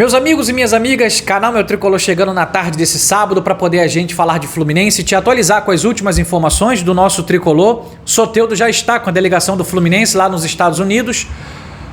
Meus amigos e minhas amigas, canal Meu Tricolor chegando na tarde desse sábado para poder a gente falar de Fluminense e te atualizar com as últimas informações do nosso Tricolor. Soteldo já está com a delegação do Fluminense lá nos Estados Unidos,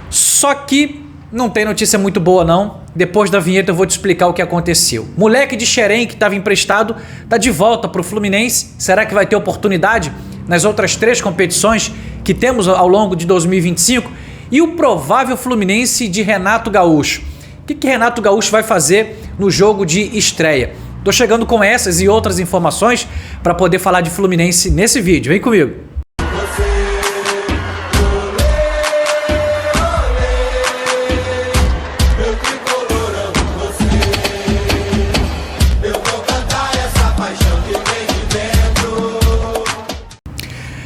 só que não tem notícia muito boa não. Depois da vinheta eu vou te explicar o que aconteceu. Moleque de Xerém que estava emprestado está de volta para o Fluminense. Será que vai ter oportunidade nas outras 3 competições que temos ao longo de 2025? E o provável Fluminense de Renato Gaúcho. O que Renato Gaúcho vai fazer no jogo de estreia? Tô chegando com essas e outras informações para poder falar de Fluminense nesse vídeo. Vem comigo.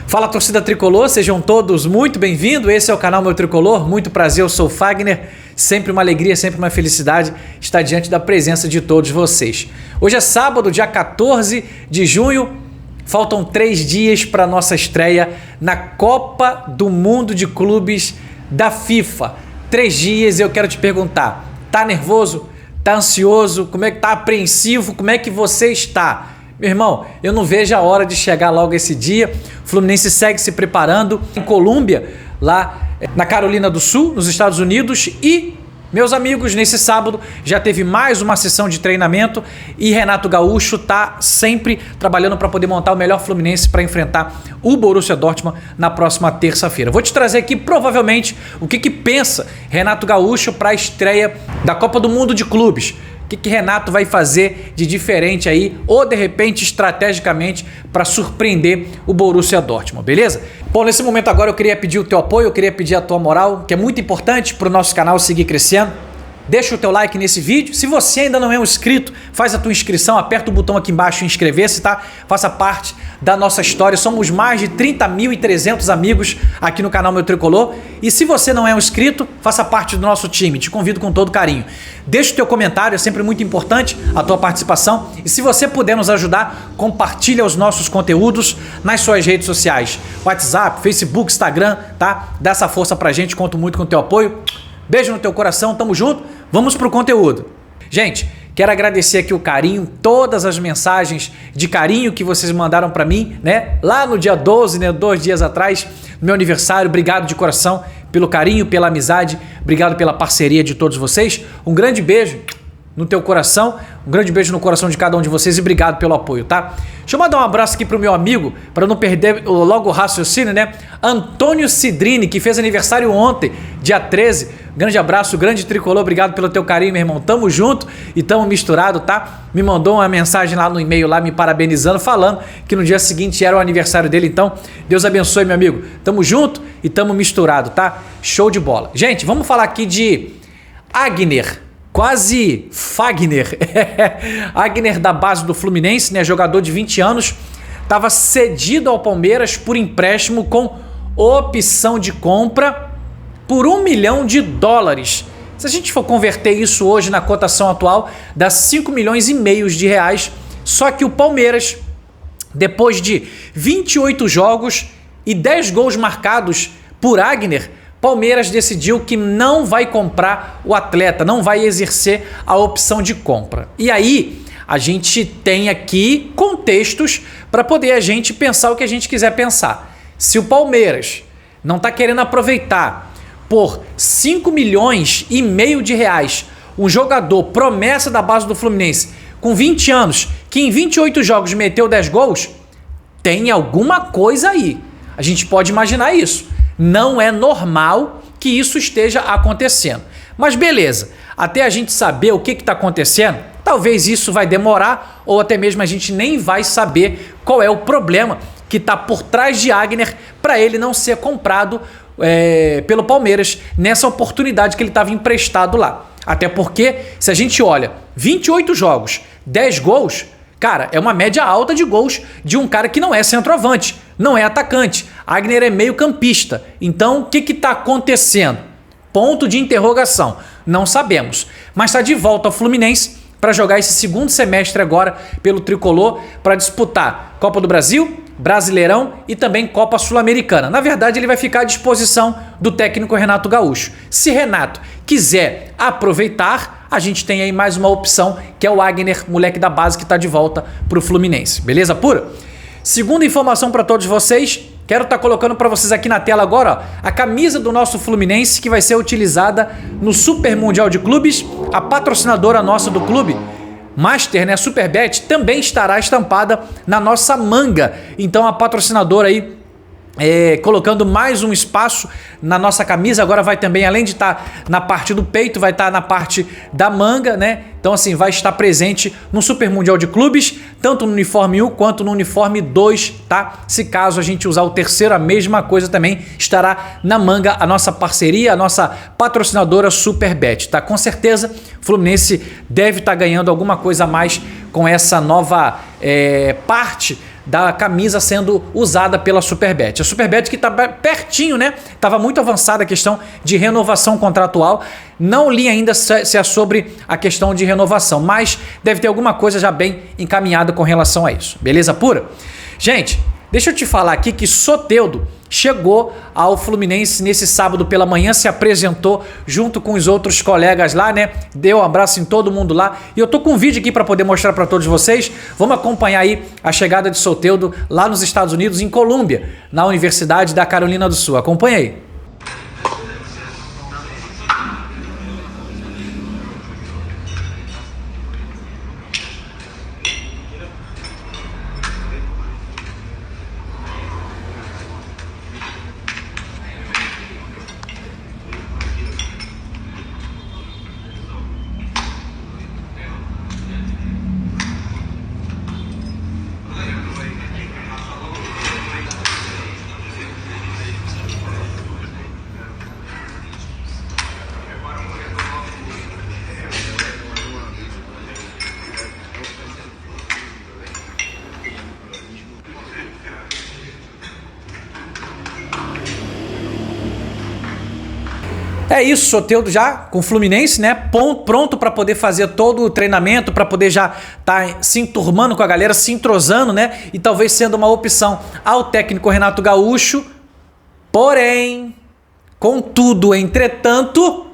Fala, torcida tricolor, sejam todos muito bem-vindos. Esse é o canal Meu Tricolor. Muito prazer, eu sou o Fagner. Sempre uma alegria, sempre uma felicidade estar diante da presença de todos vocês. Hoje é sábado, dia 14 de junho. Faltam 3 dias para nossa estreia na Copa do Mundo de Clubes da FIFA. 3 dias e eu quero te perguntar, tá nervoso? Tá ansioso? Como é que tá apreensivo? Como é que você está? Meu irmão, eu não vejo a hora de chegar logo esse dia. O Fluminense segue se preparando em Colômbia, lá na Carolina do Sul, nos Estados Unidos. E, meus amigos, nesse sábado já teve mais uma sessão de treinamento e Renato Gaúcho está sempre trabalhando para poder montar o melhor Fluminense para enfrentar o Borussia Dortmund na próxima terça-feira. Vou te trazer aqui provavelmente o que pensa Renato Gaúcho para a estreia da Copa do Mundo de Clubes. O que Renato vai fazer de diferente aí, ou de repente estrategicamente, para surpreender o Borussia Dortmund, beleza? Bom, nesse momento agora eu queria pedir o teu apoio, eu queria pedir a tua moral, que é muito importante para o nosso canal seguir crescendo. Deixa o teu like nesse vídeo. Se você ainda não é um inscrito, faz a tua inscrição, aperta o botão aqui embaixo inscrever-se, tá? Faça parte da nossa história. Somos mais de 30.300 amigos aqui no canal Meu Tricolor. E se você não é um inscrito, faça parte do nosso time. Te convido com todo carinho. Deixa o teu comentário, é sempre muito importante a tua participação. E se você puder nos ajudar, compartilha os nossos conteúdos nas suas redes sociais. WhatsApp, Facebook, Instagram, tá? Dá essa força pra gente, conto muito com o teu apoio. Beijo no teu coração, tamo junto, vamos pro conteúdo. Gente, quero agradecer aqui o carinho, todas as mensagens de carinho que vocês mandaram pra mim, né? Lá no dia 12, né? 2 dias atrás, no meu aniversário. Obrigado de coração pelo carinho, pela amizade, obrigado pela parceria de todos vocês. Um grande beijo no teu coração, um grande beijo no coração de cada um de vocês e obrigado pelo apoio, tá? Deixa eu mandar um abraço aqui pro meu amigo, para não perder logo o raciocínio, né? Antônio Cidrini, que fez aniversário ontem, dia 13. Grande abraço, grande tricolor, obrigado pelo teu carinho, meu irmão. Tamo junto e tamo misturado, tá? Me mandou uma mensagem lá no e-mail, lá me parabenizando, falando que no dia seguinte era o aniversário dele. Então, Deus abençoe, meu amigo. Tamo junto e tamo misturado, tá? Show de bola. Gente, vamos falar aqui de Agner. Quase Fagner. Agner da base do Fluminense, né? Jogador de 20 anos. Estava cedido ao Palmeiras por empréstimo com opção de compra por $1 milhão. Se a gente for converter isso hoje na cotação atual, dá 5,5 milhões de reais. Só que o Palmeiras, depois de 28 jogos e 10 gols marcados por Agner, Palmeiras decidiu que não vai comprar o atleta, não vai exercer a opção de compra. E aí, a gente tem aqui contextos para poder a gente pensar o que a gente quiser pensar. Se o Palmeiras não está querendo aproveitar por 5,5 milhões de reais um jogador promessa da base do Fluminense com 20 anos, que em 28 jogos meteu 10 gols, tem alguma coisa aí. A gente pode imaginar isso. Não é normal que isso esteja acontecendo. Mas beleza, até a gente saber o que está acontecendo, talvez isso vai demorar ou até mesmo a gente nem vai saber qual é o problema que está por trás de Agner para ele não ser comprado pelo Palmeiras nessa oportunidade que ele estava emprestado lá. Até porque, se a gente olha 28 jogos, 10 gols... Cara, é uma média alta de gols de um cara que não é centroavante, não é atacante. Agner é meio campista. Então, o que está acontecendo? Ponto de interrogação. Não sabemos. Mas está de volta ao Fluminense para jogar esse segundo semestre agora pelo Tricolor para disputar Copa do Brasil, Brasileirão e também Copa Sul-Americana. Na verdade, ele vai ficar à disposição do técnico Renato Gaúcho. Se Renato quiser aproveitar, a gente tem aí mais uma opção, que é o Wagner, moleque da base, que está de volta para o Fluminense. Beleza pura? Segunda informação para todos vocês, quero estar colocando para vocês aqui na tela agora, ó, a camisa do nosso Fluminense, que vai ser utilizada no Super Mundial de Clubes. A patrocinadora nossa do clube, Master, né, Superbet, também estará estampada na nossa manga. Então a patrocinadora aí colocando mais um espaço na nossa camisa, agora vai também, além de estar na parte do peito, vai estar na parte da manga, né? Então assim, vai estar presente no Super Mundial de Clubes, tanto no uniforme 1 quanto no uniforme 2, tá? Se caso a gente usar o terceiro, a mesma coisa também estará na manga, a nossa parceria, a nossa patrocinadora Superbet, tá? Com certeza, o Fluminense deve estar ganhando alguma coisa a mais com essa nova parte da camisa sendo usada pela Superbet. A Superbet que está pertinho, né? Estava muito avançada a questão de renovação contratual. Não li ainda se é sobre a questão de renovação, mas deve ter alguma coisa já bem encaminhada com relação a isso. Beleza pura? Gente, deixa eu te falar aqui que Soteldo chegou ao Fluminense nesse sábado pela manhã, se apresentou junto com os outros colegas lá, né? Deu um abraço em todo mundo lá. E eu tô com um vídeo aqui para poder mostrar para todos vocês. Vamos acompanhar aí a chegada de Soteldo lá nos Estados Unidos, em Colômbia, na Universidade da Carolina do Sul. Acompanha aí. É isso, Soteldo já com o Fluminense, né? Pronto para poder fazer todo o treinamento, para poder já estar se enturmando com a galera, se entrosando, né? E talvez sendo uma opção ao técnico Renato Gaúcho. Porém, contudo, entretanto,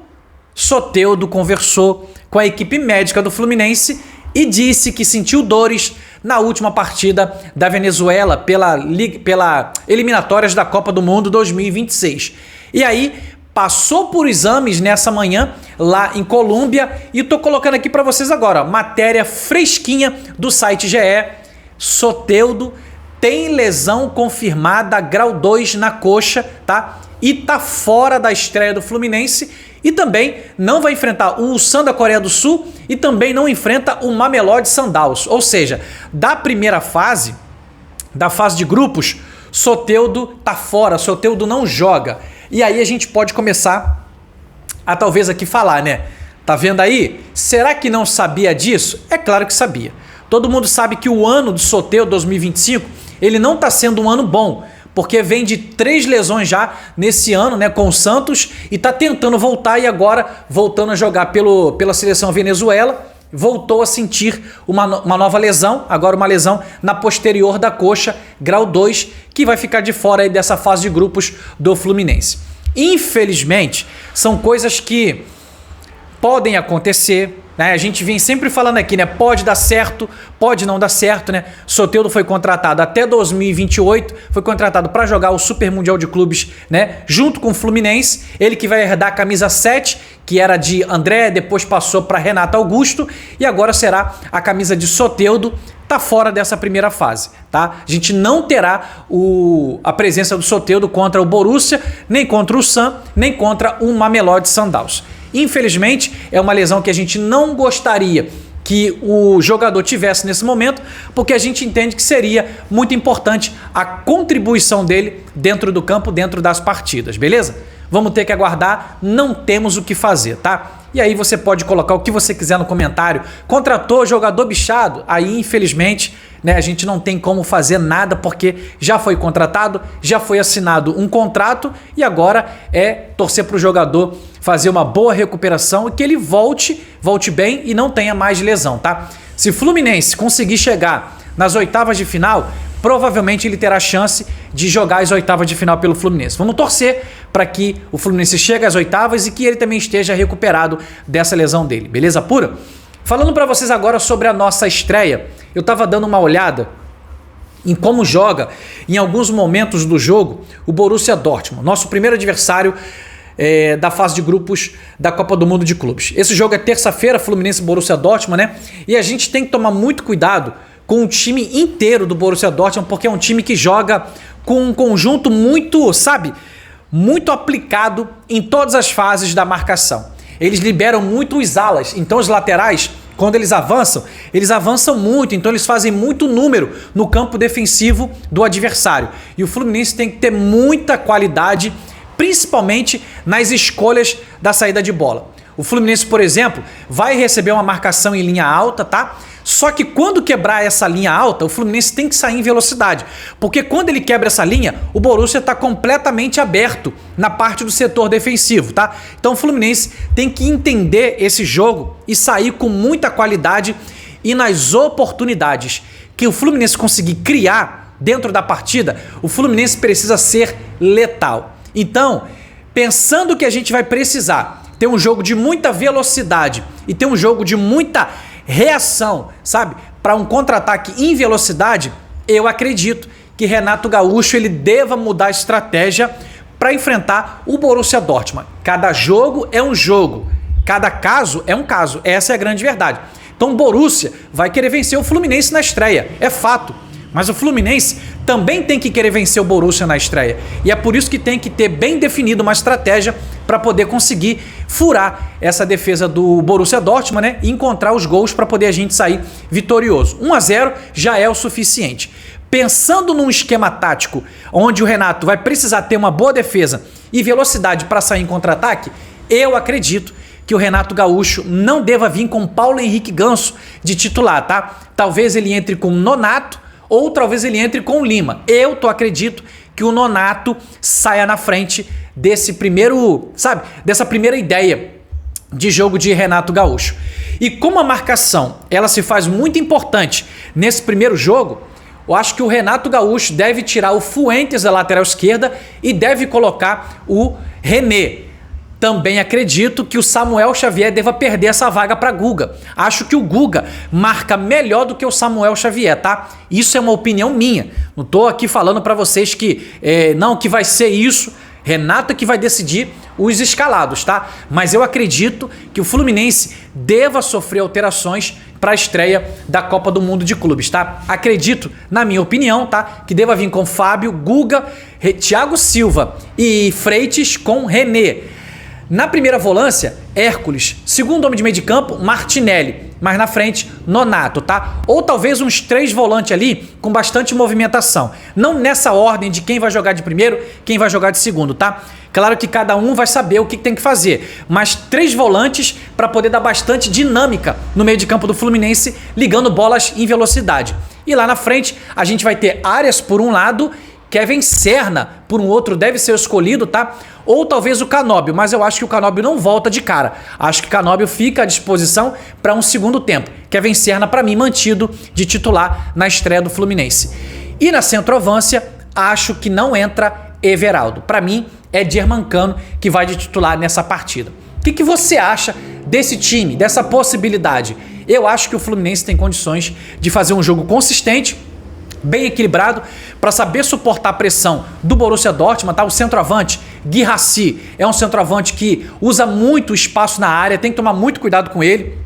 Soteldo conversou com a equipe médica do Fluminense e disse que sentiu dores na última partida da Venezuela pela eliminatórias da Copa do Mundo 2026. E aí passou por exames nessa manhã lá em Colômbia e tô colocando aqui para vocês agora, ó, matéria fresquinha do site GE. Soteldo tem lesão confirmada grau 2 na coxa, tá? E tá fora da estreia do Fluminense e também não vai enfrentar o Ulsan da Coreia do Sul e também não enfrenta o Mamelodi Sundowns. Ou seja, da primeira fase, da fase de grupos, Soteldo tá fora, Soteldo não joga. E aí a gente pode começar a talvez aqui falar, né? Tá vendo aí? Será que não sabia disso? É claro que sabia. Todo mundo sabe que o ano do Soteldo 2025, ele não tá sendo um ano bom, porque vem de 3 lesões já nesse ano, né, com o Santos, e tá tentando voltar e agora voltando a jogar pela seleção Venezuela, voltou a sentir uma nova lesão, agora uma lesão na posterior da coxa, grau 2, que vai ficar de fora aí dessa fase de grupos do Fluminense. Infelizmente, são coisas que podem acontecer, né? A gente vem sempre falando aqui, né? Pode dar certo, pode não dar certo, né? Soteldo foi contratado até 2028, foi contratado para jogar o Super Mundial de Clubes, né? Junto com o Fluminense, ele que vai herdar a camisa 7, que era de André, depois passou para Renato Augusto e agora será a camisa de Soteldo. Tá fora dessa primeira fase, tá? A gente não terá a presença do Soteldo contra o Borussia, nem contra o Ulsan, nem contra o Mamelodi Sundowns. Infelizmente, é uma lesão que a gente não gostaria que o jogador tivesse nesse momento, porque a gente entende que seria muito importante a contribuição dele dentro do campo, dentro das partidas, beleza? Vamos ter que aguardar, não temos o que fazer, tá? E aí você pode colocar o que você quiser no comentário. Contratou jogador bichado? Aí, infelizmente, né, a gente não tem como fazer nada porque já foi contratado, já foi assinado um contrato e agora é torcer para o jogador fazer uma boa recuperação e que ele volte bem e não tenha mais lesão, tá? Se Fluminense conseguir chegar nas oitavas de final, provavelmente ele terá chance de jogar as oitavas de final pelo Fluminense. Vamos torcer para que o Fluminense chegue às oitavas e que ele também esteja recuperado dessa lesão dele, beleza pura? Falando para vocês agora sobre a nossa estreia, eu estava dando uma olhada em como joga, em alguns momentos do jogo, o Borussia Dortmund, nosso primeiro adversário da fase de grupos da Copa do Mundo de Clubes. Esse jogo é terça-feira, Fluminense e Borussia Dortmund, né? E a gente tem que tomar muito cuidado com o time inteiro do Borussia Dortmund, porque é um time que joga com um conjunto muito, sabe, muito aplicado em todas as fases da marcação. Eles liberam muito os alas, então os laterais, quando eles avançam muito, então eles fazem muito número no campo defensivo do adversário. E o Fluminense tem que ter muita qualidade, principalmente nas escolhas da saída de bola. O Fluminense, por exemplo, vai receber uma marcação em linha alta, tá? Só que quando quebrar essa linha alta, o Fluminense tem que sair em velocidade. Porque quando ele quebra essa linha, o Borussia está completamente aberto na parte do setor defensivo, tá? Então o Fluminense tem que entender esse jogo e sair com muita qualidade e nas oportunidades que o Fluminense conseguir criar dentro da partida, o Fluminense precisa ser letal. Então, pensando que a gente vai precisar ter um jogo de muita velocidade e ter um jogo de muita reação, sabe? Para um contra-ataque em velocidade, eu acredito que Renato Gaúcho ele deva mudar a estratégia para enfrentar o Borussia Dortmund. Cada jogo é um jogo, cada caso é um caso. Essa é a grande verdade. Então o Borussia vai querer vencer o Fluminense na estreia, é fato. Mas o Fluminense também tem que querer vencer o Borussia na estreia. E é por isso que tem que ter bem definido uma estratégia para poder conseguir furar essa defesa do Borussia Dortmund, né? E encontrar os gols para poder a gente sair vitorioso. 1-0 já é o suficiente. Pensando num esquema tático onde o Renato vai precisar ter uma boa defesa e velocidade para sair em contra-ataque, eu acredito que o Renato Gaúcho não deva vir com Paulo Henrique Ganso de titular, tá? Talvez ele entre com Nonato, ou talvez ele entre com o Lima. Eu acredito que o Nonato saia na frente desse primeiro, sabe, dessa primeira ideia de jogo de Renato Gaúcho. E como a marcação ela se faz muito importante nesse primeiro jogo, eu acho que o Renato Gaúcho deve tirar o Fuentes da lateral esquerda e deve colocar o René. Também acredito que o Samuel Xavier deva perder essa vaga para Guga. Acho que o Guga marca melhor do que o Samuel Xavier, tá? Isso é uma opinião minha. Não tô aqui falando para vocês que não, que vai ser isso. Renato é que vai decidir os escalados, tá? Mas eu acredito que o Fluminense deva sofrer alterações para a estreia da Copa do Mundo de Clubes, tá? Acredito, na minha opinião, tá? Que deva vir com Fábio, Guga, Thiago Silva e Freitas com René. Na primeira volância, Hércules. Segundo homem de meio de campo, Martinelli. Mas na frente, Nonato, tá? Ou talvez uns 3 volantes ali com bastante movimentação. Não nessa ordem de quem vai jogar de primeiro, quem vai jogar de segundo, tá? Claro que cada um vai saber o que tem que fazer. Mas 3 volantes para poder dar bastante dinâmica no meio de campo do Fluminense, ligando bolas em velocidade. E lá na frente, a gente vai ter Arias por um lado, Kevin Serna por um outro deve ser escolhido, tá? Ou talvez o Canóbio, mas eu acho que o Canóbio não volta de cara. Acho que o Canóbio fica à disposição para um segundo tempo. Kevin Serna, para mim, mantido de titular na estreia do Fluminense. E na centroavância, acho que não entra Everaldo. Para mim, é Germancano que vai de titular nessa partida. O que você acha desse time, dessa possibilidade? Eu acho que o Fluminense tem condições de fazer um jogo consistente, bem equilibrado, para saber suportar a pressão do Borussia Dortmund, tá? O centroavante, Guirassy, é um centroavante que usa muito espaço na área, tem que tomar muito cuidado com ele.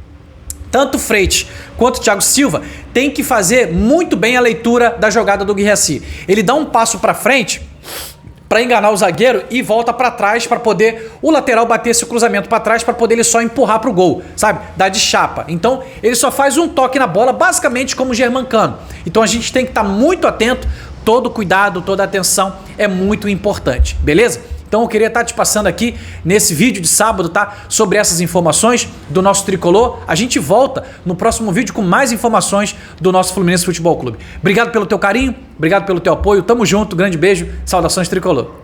Tanto o Freitas quanto o Thiago Silva tem que fazer muito bem a leitura da jogada do Guirassy. Ele dá um passo para frente para enganar o zagueiro e volta para trás para poder o lateral bater esse cruzamento para trás para poder ele só empurrar pro gol, sabe? Dar de chapa. Então ele só faz um toque na bola, basicamente como o Germancano. Então a gente tem que estar muito atento, todo cuidado, toda atenção é muito importante, beleza? Então eu queria estar te passando aqui nesse vídeo de sábado, tá? Sobre essas informações do nosso tricolor. A gente volta no próximo vídeo com mais informações do nosso Fluminense Futebol Clube. Obrigado pelo teu carinho, obrigado pelo teu apoio. Tamo junto, grande beijo, saudações tricolor.